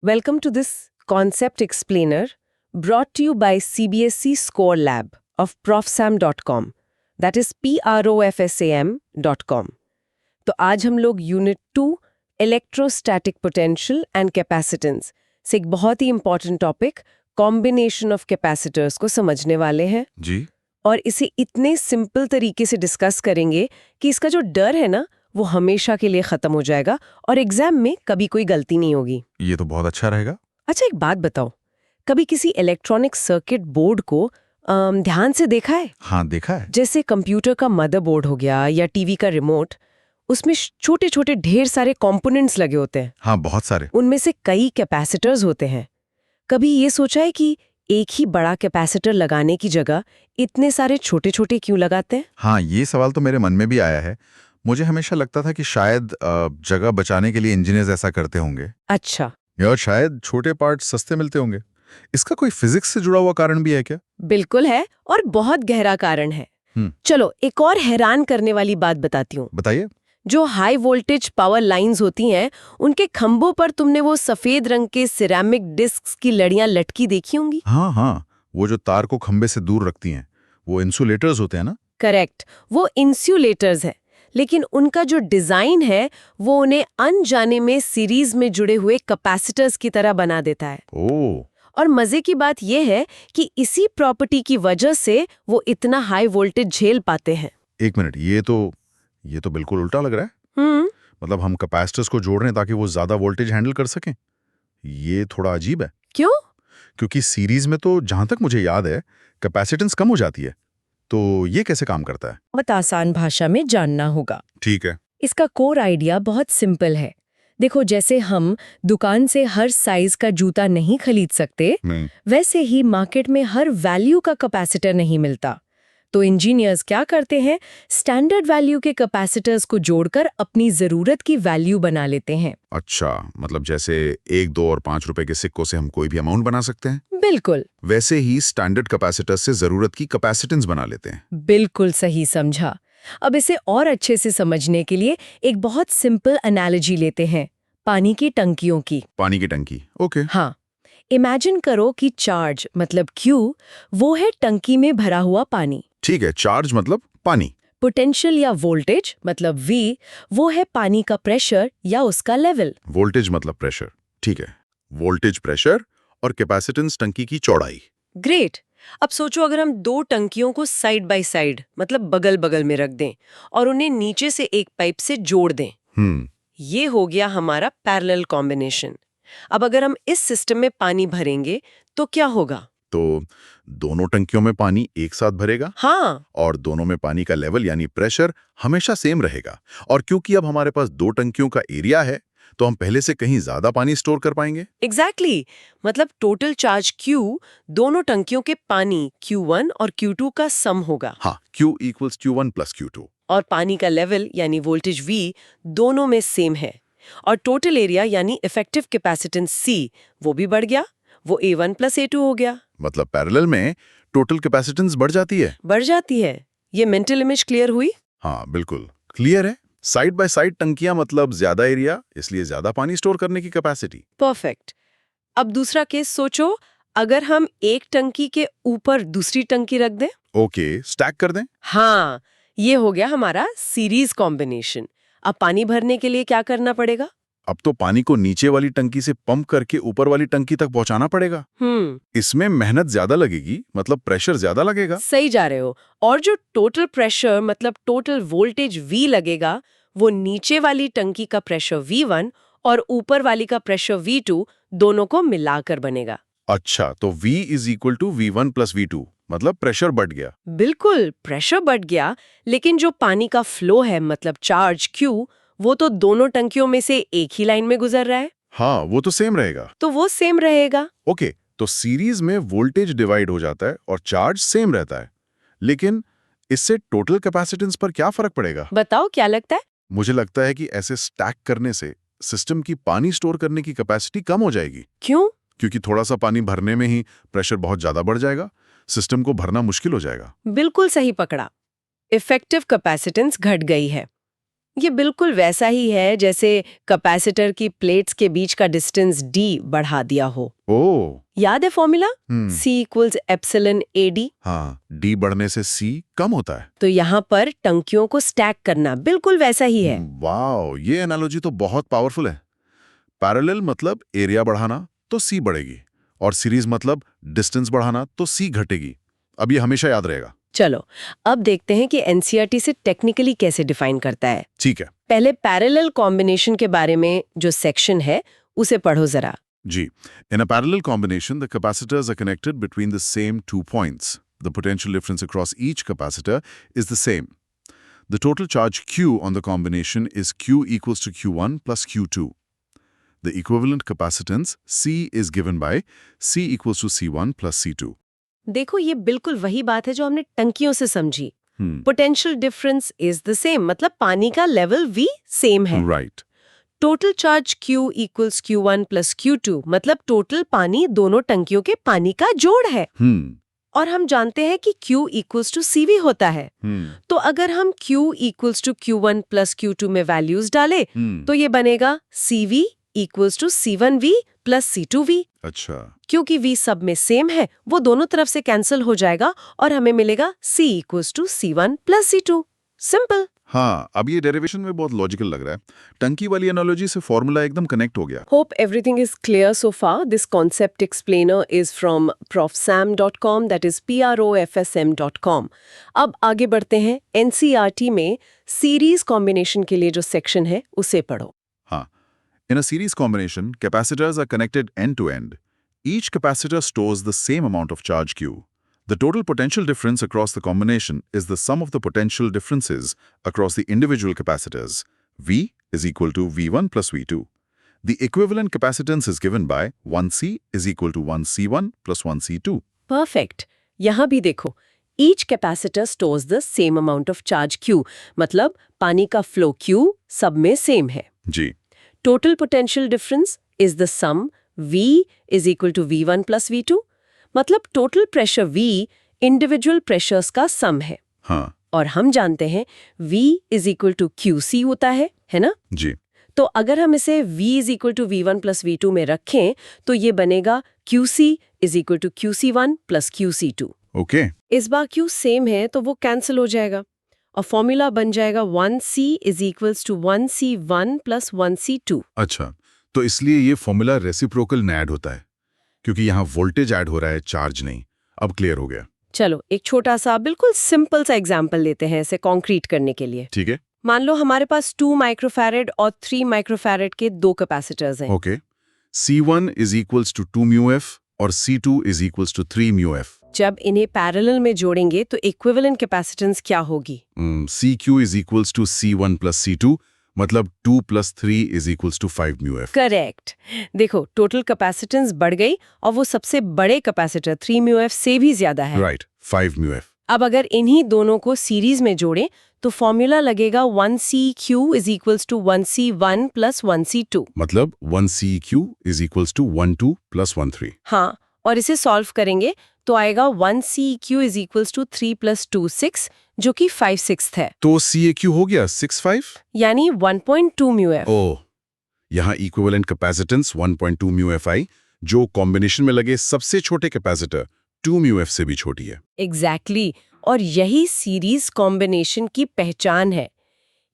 Welcome to this concept explainer brought to you by CBSE Score Lab of profsam.com. That is profsam.com. तो आज हम लोग unit 2 electrostatic potential and capacitance से एक बहुत ही important topic combination of capacitors को समझने वाले हैं जी। और इसे इतने सिंपल तरीके से डिस्कस करेंगे कि इसका जो डर है ना वो हमेशा के लिए खत्म हो जाएगा और एग्जाम में कभी कोई गलती नहीं होगी। ये तो बहुत अच्छा रहेगा। अच्छा, एक बात बताओ, कभी किसी इलेक्ट्रॉनिक सर्किट बोर्ड को ध्यान से देखा है? हाँ, देखा है। जैसे कंप्यूटर का मदरबोर्ड हो गया या टीवी का रिमोट, उसमें छोटे छोटे ढेर सारे कंपोनेंट्स लगे होते हैं। हाँ, बहुत सारे। उनमें से कई कैपेसिटर्स होते हैं। कभी ये सोचा है कि एक ही बड़ा कैपेसिटर लगाने की जगह इतने सारे छोटे छोटे क्यों लगाते हैं? हाँ, ये सवाल तो मेरे मन में भी आया है। मुझे हमेशा लगता था कि शायद जगह बचाने के लिए इंजीनियर्स ऐसा करते होंगे। अच्छा, या शायद छोटे पार्ट सस्ते मिलते होंगे। इसका कोई फिजिक्स से जुड़ा हुआ कारण भी है क्या? बिल्कुल है, और बहुत गहरा कारण है। चलो एक और हैरान करने वाली बात बताती हूँ। बताइए। जो हाई वोल्टेज पावर लाइंस होती हैं, उनके खंभों पर तुमने वो सफेद रंग के सिरेमिक डिस्क्स की लड़ियां लटकी देखी होंगी। हाँ, वो जो तार को खंबे से दूर रखती हैं, वो इंसुलेटर्स होते हैं ना? करेक्ट, वो इंसुलेटर्स हैं, लेकिन उनका जो डिजाइन है वो उन्हें अनजाने में सीरीज में जुड़े हुए कैपेसिटर्स की तरह बना देता है। ओह, और मजे की बात यह है कि इसी प्रॉपर्टी की वजह से वो इतना हाई वोल्टेज झेल पाते हैं। एक मिनट, ये तो बिल्कुल उल्टा लग रहा है। मतलब हम कैपेसिटर्स को जोड़ रहे हैं ताकि वो ज्यादा वोल्टेज हैंडल कर सकें। ये थोड़ा अजीब है। क्यों? क्योंकि सीरीज में तो जहां तक मुझे याद है कैपेसिटेंस कम हो जाती है। तो ये कैसे काम करता है? बहुत आसान भाषा में जानना होगा। ठीक है। इसका कोर आइडिया बहुत सिंपल है। देखो, जैसे हम दुकान से हर साइज का जूता नहीं खरीद सकते, वैसे ही मार्केट में हर वैल्यू का कैपेसिटर नहीं मिलता। तो इंजीनियर्स क्या करते हैं, स्टैंडर्ड वैल्यू के कैपेसिटर्स को जोड़कर अपनी जरूरत की वैल्यू बना लेते हैं। अच्छा, मतलब जैसे 1, 2 और 5 रुपए के सिक्कों से हम कोई भी अमाउंट बना सकते हैं? बिल्कुल। वैसे ही स्टैंडर्ड कैपेसिटर से जरूरत की कैपेसिटेंस बना लेते हैं। बिल्कुल सही समझा। अब इसे और अच्छे से समझने के लिए एक बहुत सिंपल एनालॉजी लेते हैं, पानी की टंकियों की। पानी की टंकी, ओके। हाँ, इमेजिन करो कि चार्ज मतलब Q वो है टंकी में भरा हुआ पानी। ठीक है, चार्ज मतलब पानी। पोटेंशियल या वोल्टेज मतलब V वो है पानी का प्रेशर या उसका लेवल। वोल्टेज मतलब प्रेशर, ठीक है। वोल्टेज, प्रेशर और कैपेसिटेंस टंकी की चौड़ाई। ग्रेट। अब सोचो, अगर हम दो टंकियों को साइड बाय साइड मतलब बगल बगल में रख दें और उन्हें नीचे से एक पाइप से जोड़ दें। ये हो गया हमारा पैरेलल कॉम्बिनेशन। अब अगर हम इस सिस्टम में पानी भरेंगे तो क्या होगा? तो दोनों टंकियों में पानी एक साथ भरेगा। हाँ, और दोनों में पानी का लेवल यानी प्रेशर हमेशा सेम रहेगा। और क्योंकि अब हमारे पास 2 टंकियों का एरिया है, तो हम पहले से कहीं ज्यादा पानी स्टोर कर पाएंगे। एग्जैक्टली। मतलब टोटल चार्ज Q दोनों टंकियों के पानी Q1 और Q2 का सम होगा। हाँ, Q = Q1 + Q2। और पानी का लेवल यानी वोल्टेज V दोनों में सेम है। और टोटल एरिया यानी इफेक्टिव कैपेसिटेंस C वो भी बढ़ गया, वो A1 + A2 हो गया। मतलब पैरेलल में टोटल कैपेसिटेंस बढ़ जाती है। बढ़ जाती है। ये मेंटल इमेज क्लियर हुई? हाँ, बिल्कुल क्लियर है। साइड बाय साइड टंकियां मतलब ज्यादा एरिया, इसलिए ज्यादा पानी स्टोर करने की कैपेसिटी। परफेक्ट। अब दूसरा केस सोचो, अगर हम एक टंकी के ऊपर दूसरी टंकी रख दें। ओके, स्टैक कर दें। हाँ, ये हो गया हमारा सीरीज कॉम्बिनेशन। अब पानी भरने के लिए क्या करना पड़ेगा? अब तो पानी को नीचे वाली टंकी से पंप करके ऊपर वाली टंकी तक पहुंचाना पड़ेगा। इसमें मेहनत ज्यादा लगेगी, मतलब प्रेशर ज्यादा लगेगा। सही जा रहे हो। और जो टोटल प्रेशर मतलब टोटल वोल्टेज V लगेगा, वो नीचे वाली टंकी का प्रेशर V1 और ऊपर वाली का प्रेशर V2 दोनों को मिलाकर बनेगा। अच्छा, तो V = V1 + V2, मतलब प्रेशर बढ़ गया। बिल्कुल, प्रेशर बढ़ गया, लेकिन जो पानी का फ्लो है मतलब चार्ज Q वो तो दोनों टंकियों में से एक ही लाइन में गुजर रहा है। हाँ, वो तो सेम रहेगा। तो वो सेम रहेगा। ओके, तो सीरीज में वोल्टेज डिवाइड हो जाता है और चार्ज सेम रहता है। लेकिन इससे टोटल कैपेसिटेंस पर क्या फर्क पड़ेगा? बताओ, क्या लगता है? मुझे लगता है कि ऐसे स्टैक करने से सिस्टम की पानी स्टोर करने की कैपेसिटी कम हो जाएगी। क्यों? क्योंकि थोड़ा सा पानी भरने में ही प्रेशर बहुत ज्यादा बढ़ जाएगा, सिस्टम को भरना मुश्किल हो जाएगा। बिल्कुल सही पकड़ा। इफेक्टिव कैपेसिटेंस घट गई है। ये बिल्कुल वैसा ही है जैसे कैपेसिटर की प्लेट्स के बीच का डिस्टेंस d बढ़ा दिया हो। ओ याद है formula? C equals epsilon AD। हाँ, डी बढ़ने से सी कम होता है। तो यहाँ पर टंकियों को स्टैक करना बिल्कुल वैसा ही है। वाओ, ये एनालॉजी तो बहुत पावरफुल है। पैरेलल मतलब एरिया बढ़ाना तो सी बढ़ेगी, और सीरीज मतलब डिस्टेंस बढ़ाना तो सी घटेगी। अब ये हमेशा याद रहेगा। चलो अब देखते हैं कि एनसीईआरटी से टेक्निकली कैसे डिफाइन करता है। ठीक है पहले पैरेलल कॉम्बिनेशन के बारे में जो सेक्शन है उसे पढ़ो जरा। जी। In a parallel combination, the capacitors are connected between the same 2 points. The potential difference across each capacitor is the same. The total charge Q on the combination is Q equals to Q1 plus Q2. The equivalent capacitance C is given by C equals to C1 plus C2. देखो ये बिल्कुल वही बात है जो हमने टंकियों से समझी। Potential difference is the same, मतलब पानी का लेवल V सेम है। Right. Total charge Q equals Q1 plus Q2, मतलब टोटल पानी दोनों टंकियों के पानी का जोड़ है। और हम जानते हैं कि Q इक्वल्स टू CV होता है। तो अगर हम Q equals to Q1 plus Q2 में वैल्यूज डालें तो ये बनेगा CV equals to C1V plus C2V। अच्छा। क्योंकि V सब में सेम है, वो दोनों तरफ से कैंसिल हो जाएगा और हमें मिलेगा C equals to C1 plus C2। Simple. हाँ, अब ये डेरिवेशन में बहुत लॉजिकल लग रहा है। टंकी वाली एनालॉजी से फॉर्मूला एकदम कनेक्ट हो गया। Hope everything is clear so far. This concept explainer is from profsam.com, that is profsm.com. अब आगे बढ़ते हैं। NCERT में सीरीज कॉम्बिनेशन के लिए जो सेक्शन है उसे पढ़ो। हाँ, in a series combination, capacitors are connected end to end. Each capacitor stores the same amount of charge Q. The total potential difference across the combination is the sum of the potential differences across the individual capacitors. V is equal to V1 plus V2. The equivalent capacitance is given by 1C is equal to 1C1 plus 1C2. Perfect. यहाँ भी देखो, each capacitor stores the same amount of charge Q, मतलब पानी का flow Q सब में same है। जी। Total potential difference is the sum V is equal to V1 plus V2, मतलब total pressure V individual pressures का सम है। हाँ। और हम जानते हैं V is equal to QC होता है ना? जी। तो अगर हम इसे V is equal to V1 plus V2 में रखें तो ये बनेगा QC is equal to QC1 plus QC2। Okay. इस बार Q सेम है तो वो कैंसिल हो जाएगा और फॉर्मूला बन जाएगा 1C is equals to 1C1 plus 1C2। अच्छा, तो इसलिए ये फॉर्मूला रेसिप्रोकल में ऐड होता है क्योंकि यहाँ वोल्टेज ऐड हो रहा है, चार्ज नहीं। अब क्लियर हो गया। चलो एक छोटा सा बिल्कुल सिंपल सा एग्जांपल लेते हैं इसे कॉन्क्रीट करने के लिए। ठीक है। मान लो हमारे पास 2 माइक्रोफैरेड और 3 माइक्रोफैरेड के 2 कैपेसिटर्स हैं। Okay. C1 is equals to 2 μF और C2 is equals to 3 μF. जब इन्हें पैरेलल में जोड़ेंगे तो इक्विवेलेंट कैपेसिटेंस क्या होगी? CQ is equals to C1 plus C2, मतलब 2 plus 3 is equals to 5 μF. Correct. देखो टोटल कैपेसिटेंस बढ़ गई और वो सबसे बड़े कैपेसिटर 3 μF से भी ज्यादा है। Right, 5 μF. अब अगर इन्हीं दोनों को सीरीज में जोड़ें तो फॉर्मूला लगेगा 1CQ is equals to 1C1 plus 1C2। मतलब 1CQ is equals to 12 plus 13. हाँ, और इसे सॉल्व करेंगे तो आएगा 1CQ is equals to 3 plus 2 6, जो कि 5/6 है। तो CAQ हो गया 6/5, यानी 1.2 μF। ओह, यहाँ इक्विवेलेंट कैपेसिटेंस 1.2 μF आई, जो कॉम्बिनेशन में लगे सबसे छोटे कैपेसिटर 2 μF से भी छोटी है। एग्जैक्टली और यही सीरीज कॉम्बिनेशन की पहचान है।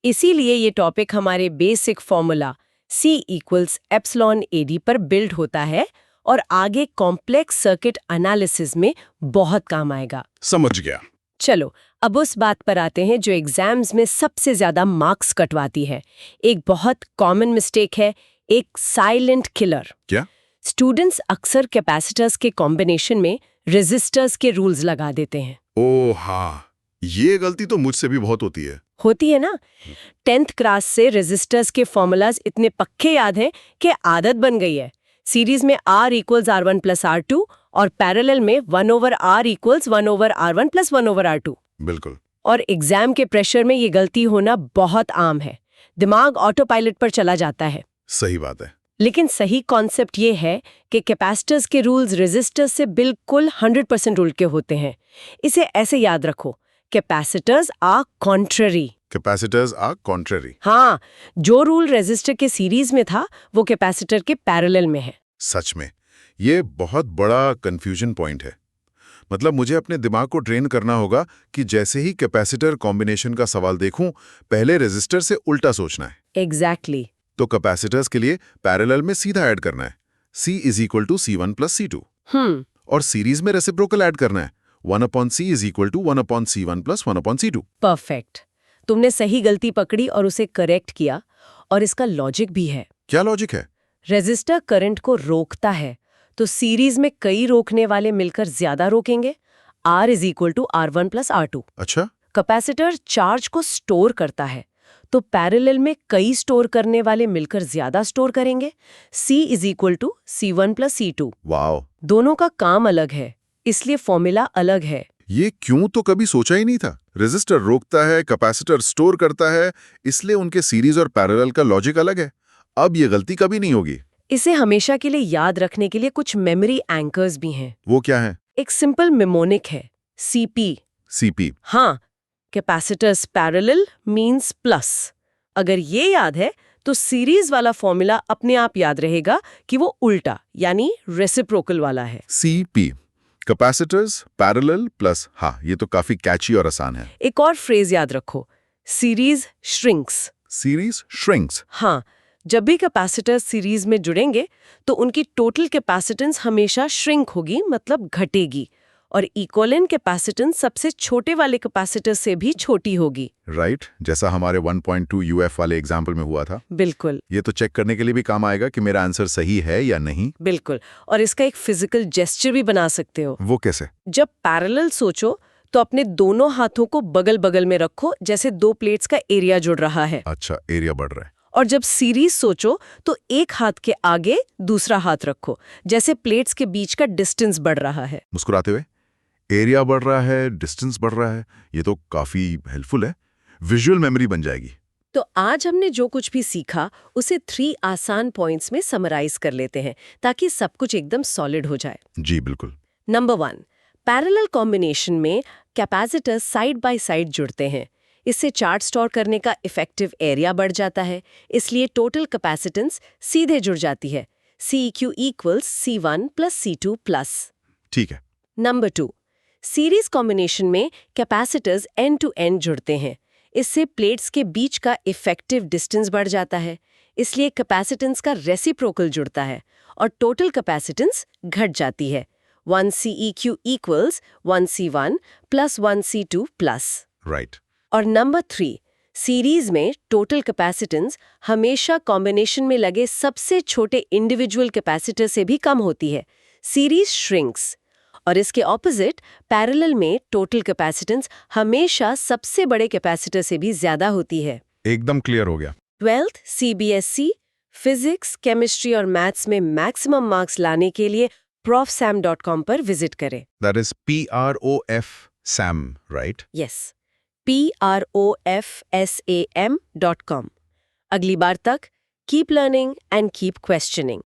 इसीलिए ये टॉपिक हमारे basic formula C equals epsilon AD पर बिल्ड होता है और आगे कॉम्प्लेक्स सर्किट एनालिसिस में बहुत काम आएगा। समझ गया। चलो अब उस बात पर आते हैं जो एग्जाम्स में सबसे ज्यादा मार्क्स कटवाती है। एक बहुत कॉमन मिस्टेक है, एक साइलेंट किलर। क्या? स्टूडेंट्स अक्सर कैपेसिटर्स के कॉम्बिनेशन में रेजिस्टर्स के रूल्स लगा देते हैं। ओह हाँ, ये गलती तो मुझसे भी बहुत होती है। होती है ना? 10th क्लास से रेजिस्टर्स के फॉर्मूलाज इतने पक्के याद हैं कि आदत बन गई है। सीरीज में R equals R1 plus R2 और पैरेलल में 1/R equals 1/R1 plus 1/R2। बिल्कुल। और एग्जाम के प्रेशर में ये गलती होना बहुत आम है। दिमाग ऑटो पायलट पर चला जाता है। सही बात है। लेकिन सही कॉन्सेप्ट ये है कि कैपेसिटर्स के रूल्स रेजिस्टर्स से बिल्कुल 100% उल्टे होते हैं। इसे ऐसे याद रखो, capacitors are contrary. Capacitors are contrary. हाँ, जो रूल रेजिस्टर के सीरीज में था वो कैपेसिटर के पैरेलल में है। सच में ये बहुत बड़ा कंफ्यूजन पॉइंट है। मतलब मुझे अपने दिमाग को ट्रेन करना होगा कि जैसे ही कैपेसिटर कॉम्बिनेशन का सवाल देखूं, पहले रेजिस्टर से उल्टा सोचना है। एग्जैक्टली। तो कैपेसिटर्स के लिए पैरेलल में सीधा ऐड करना है, C = C1 + C2। और सीरीज में रेसिप्रोकल ऐड करना है, 1/C = 1/C1 + 1/C2। परफेक्ट। तुमने सही गलती पकड़ी और उसे करेक्ट किया। और इसका लॉजिक भी है। क्या लॉजिक है? रेजिस्टर करंट को रोकता है, तो सीरीज में कई रोकने वाले मिलकर ज्यादा रोकेंगे। R = R1 + R2। अच्छा, कैपेसिटर चार्ज को स्टोर करता है, तो पैरेलल में कई स्टोर करने वाले मिलकर ज्यादा स्टोर करेंगे। C = C1 + C2। वाओ, दोनों का काम अलग है, इसलिए फॉर्मूला अलग है। ये क्यों तो कभी सोचा ही नहीं था। रेजिस्टर रोकता है, कैपेसिटर स्टोर करता है, इसलिए उनके सीरीज और पैरेलल का लॉजिक अलग है। अब ये गलती कभी नहीं होगी। इसे हमेशा के लिए याद रखने के लिए कुछ मेमोरी एंकर्स भी हैं। वो क्या है? एक सिंपल मेमोनिक है, CP। CP। हाँ, कैपेसिटर्स पैरेलल मींस प्लस। अगर ये याद है तो सीरीज वाला फॉर्मूला अपने आप याद रहेगा कि वो उल्टा यानी रेसिप्रोकल वाला है। CP, capacitors parallel plus. हाँ, ये तो काफी कैची और आसान है। एक और फ्रेज याद रखो, सीरीज श्रिंक्स। Series shrinks. हाँ, जब भी कैपेसिटर्स सीरीज में जुड़ेंगे तो उनकी टोटल कैपेसिटेंस हमेशा श्रिंक होगी, मतलब घटेगी। और इक्विवेलेंट कैपेसिटेंस सबसे छोटे वाले कैपेसिटर से भी छोटी होगी। राइट, जैसा हमारे 1.2 UF वाले एग्जाम्पल में हुआ था। बिल्कुल ये तो चेक करने के लिए भी काम आएगा कि मेरा आंसर सही है या नहीं। बिल्कुल। और इसका एक फिजिकल जेस्चर भी बना सकते हो। वो कैसे? जब पैरेलल सोचो तो अपने दोनों हाथों को बगल बगल में रखो, जैसे दो प्लेट्स का एरिया जुड़ रहा है। अच्छा, एरिया बढ़ रहा है। और जब सीरीज सोचो तो एक हाथ के आगे दूसरा हाथ रखो, जैसे प्लेट्स के बीच का डिस्टेंस बढ़ रहा है। मुस्कुराते हुए, एरिया बढ़ रहा है, डिस्टेंस बढ़ रहा है, ये तो काफी हेल्पफुल है। विजुअल मेमोरी बन जाएगी। तो आज हमने जो कुछ भी सीखा उसे 3 आसान पॉइंट्स में समराइज कर लेते हैं, ताकि सब कुछ एकदम सॉलिड हो जाए। जी बिल्कुल। नंबर 1, पैरेलल कॉम्बिनेशन में कैपेसिटर साइड बाय साइड जुड़ते हैं। इससे चार्ज स्टोर करने का इफेक्टिव एरिया बढ़ जाता है, इसलिए टोटल कैपेसिटेंस सीधे जुड़ जाती है। CEQ = C1 + C2 +। ठीक है। नंबर 2, सीरीज कॉम्बिनेशन में कैपेसिटर्स एंड टू एंड जुड़ते हैं। इससे प्लेट्स के बीच का इफेक्टिव डिस्टेंस बढ़ जाता है, इसलिए कैपेसिटेंस का रेसिप्रोकल जुड़ता है और टोटल कैपेसिटेंस घट जाती है। 1 CEQ = 1 C1 + 1 C2 +। राइट। और नंबर 3, सीरीज में टोटल कैपेसिटेंस हमेशा कॉम्बिनेशन में लगे सबसे छोटे इंडिविजुअल कैपेसिटर से भी कम होती है। Series shrinks. और इसके ऑपोजिट पैरेलल में टोटल कैपेसिटेंस हमेशा सबसे बड़े कैपेसिटर से भी ज्यादा होती है। एकदम क्लियर हो गया। 12th CBSE फिजिक्स, केमिस्ट्री और मैथ्स में मैक्सिमम मार्क्स लाने के लिए profsam.com पर विजिट करें। That is PROF SAM, right? Yes, PROFSAM.com। अगली बार तक keep learning and keep questioning.